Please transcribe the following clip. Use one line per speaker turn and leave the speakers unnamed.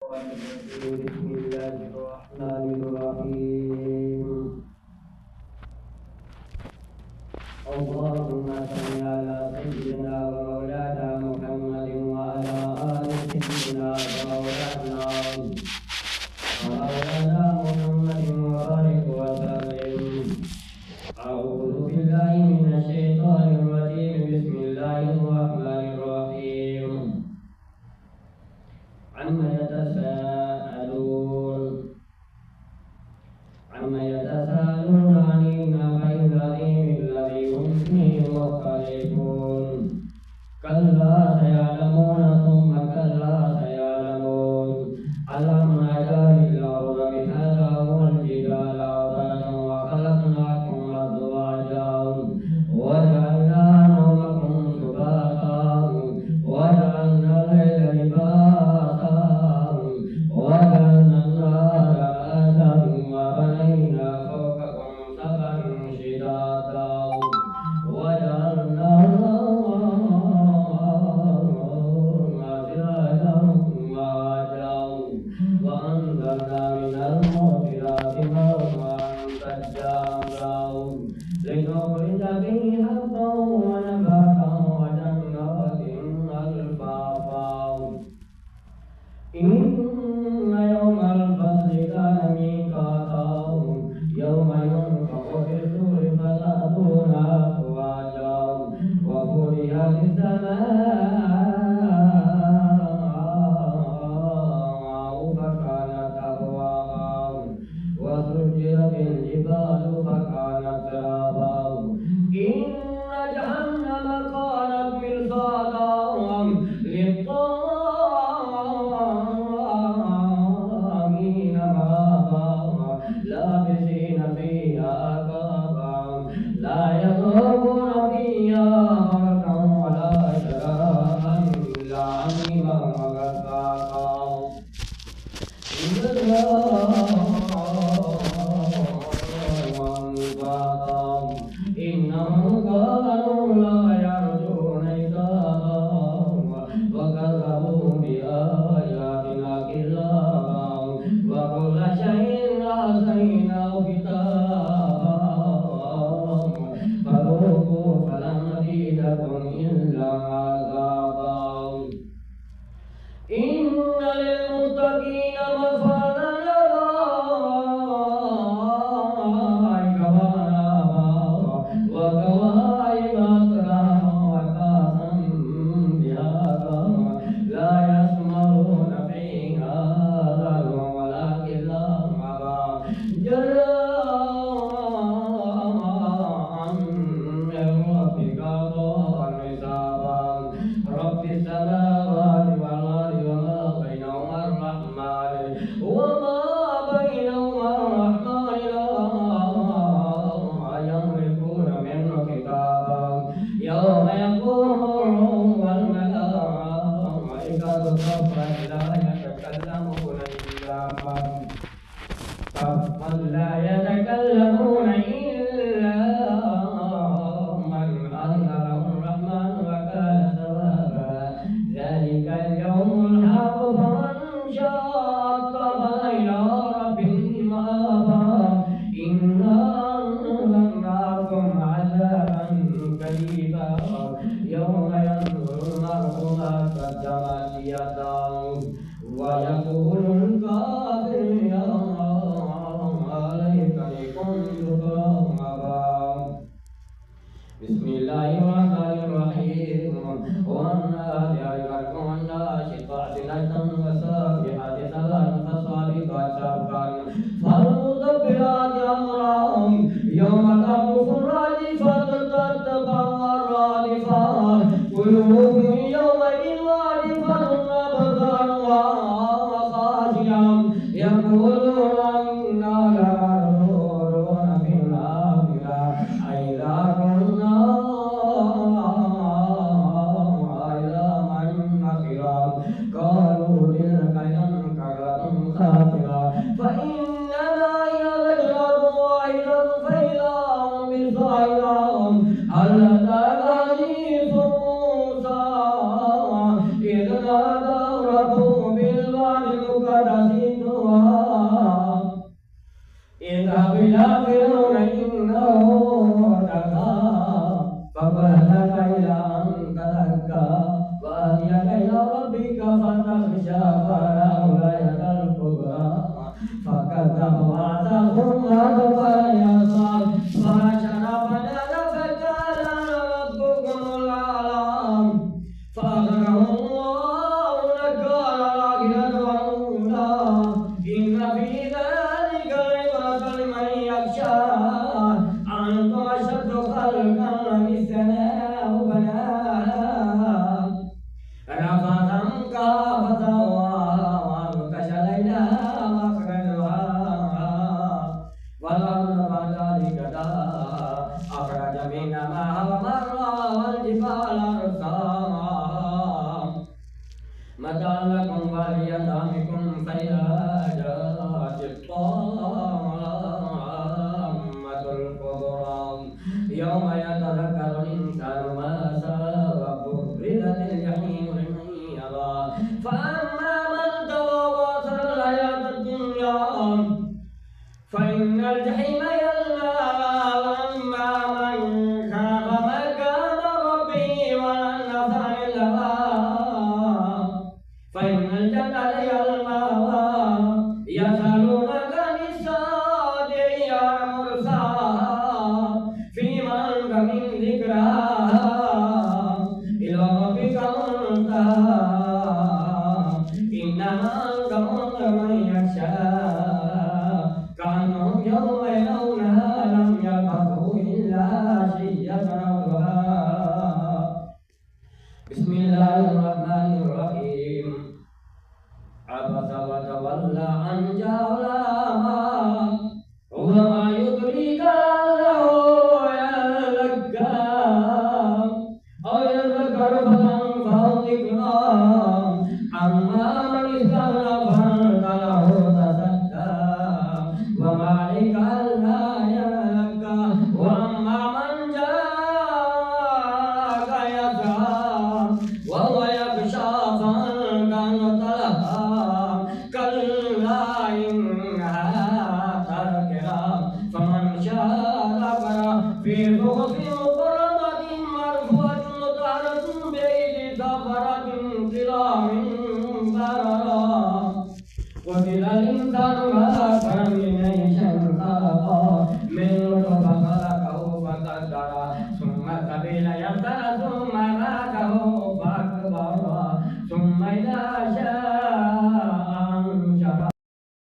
بسم الله الرحمن الرحيم. اللهم صل على سيدنا ومولانا محمد وعلى آل سيدنا ومولانا محمد وبارك وسلم. أعوذ بالله من الشيطان الرجيم. بسم الله الرحمن الرحيم. عما يتساءلون عن النبأ العظيم الذي هم فيه مختلفون. كلا سيعلمون ثم كلا سيعلمون. ألم نجعل الأرض مهادا والجبال أوتادا وخلقناكم أزواجا وجعلنا نومكم سباتا وجعلنا الليل لباسا وجعلنا النهار معاشا وبنينا فوقكم سبعا شدادا وجعلنا سراجا وهاجا وأنزلنا من المعصرات ماء ثجاجا لنخرج به حبا ونباتا وجنات ألفافا. إن يوم الفصل كان ميقاتا يوم ينفخ في الصور فتأتون أفواجا وفتحت السماء فكانت أبوابا وسجرت الجبال فكانت سرابا. إن جهنم كانت مرصادا للطاغين مآبا لابسين فيها أكابا لا يذوقون فيها بردا ولا شرابا إلا حميما وغساقا. إنهم كانوا لا يرجون حسابا وكذبوا بآياتنا كذابا وكل شيء أحصيناه كتابا فذوقوا فلن نزيدكم إلا عذابا. إن للمتقين مفازا لدائك وأنابا وكواعب أترابا وكأسا دهاقا لا يسمعون فيها لغوا ولا كذابا جزاء من ربك عطاء حسابا. رب السماوات والأرض وما بينهما الرحمن لا يملكون منه كتابا. يوم يقوم الروح والملائكة صفا لا يتكلمون إلا من أذن له الرحمن وكان سوابا. ذلك اليوم الحق فمن شاء اتخذ إلى ربه مآبا. إنا أنذرناكم عذابا قريبا يوم ينظر المرء ما قدمت يداه ويقول الكافر يا ليتني كنت ترابا. بسم الله الرحمن الرحيم. والنازعات غرقا والناشطات نشطا والسابحات سبحا فالسابقات سبقا فالمدبرات أمرا يوم ترجف الراجفة تتبع الرادفة قلوب يومئذ واجفة أبصارها خاشعة يقولون إنا لمردودون في الآخرة أإذا كنا قالوا تلك إذا كرة خاسرة فإنما ثم أدبر يسار فحشر فنادى فقال ربكم الأعلى فأخرجه الله نكال الآخرة والأولى إن في ذلك لعبرة لمن يخشى أنتم أشد خلقا أم السماء بناها رفع سمكها فسواها وأغطش ليلها وأخرجها والأرض بعد ذلك دحاها أخرج منها ماءها ومرعاها والجبال أرساها متاعا لكم ولأنعامكم فإذا جاءت الطامة الكبرى يوم يتذكر الإنسان ما سعى وبرزت الجحيم لمن يرى فأما من طغى وآثر الحياة الدنيا فإن الجحيم هي المأوى وأما من خاف مقام ربه ونهى عن الهوى فإن الجنة هي المأوى يسألونك عن الساعة أيان مرساها فيما أنت من ذكرها إلى ربك منتهاها إنما أنت منذر من يخشاها كأنهم يوم يرونها لم يلبثوا إلا عشية أو ضحاها بسم الله الرحمن الرحيم عبس وتولى أن جاءه الأعمى وما يدريك لعله يزكى أو يذكر فتنفعه الذكرى أما من استغنى فأنت له تصدى وما عليك ألا يزكى وأما من جاءك يسعى وهو يخشى فأنت تلهى كلا إنها تذكرة فمن شاء ذكره في صحف مكرمة مرفوعة مطهرة بأيدي سفرة كرام بررة قتل الإنسان ما أكثر من أي شيء خلقه من نطفة خلقه فقدره ثم السبيل يسره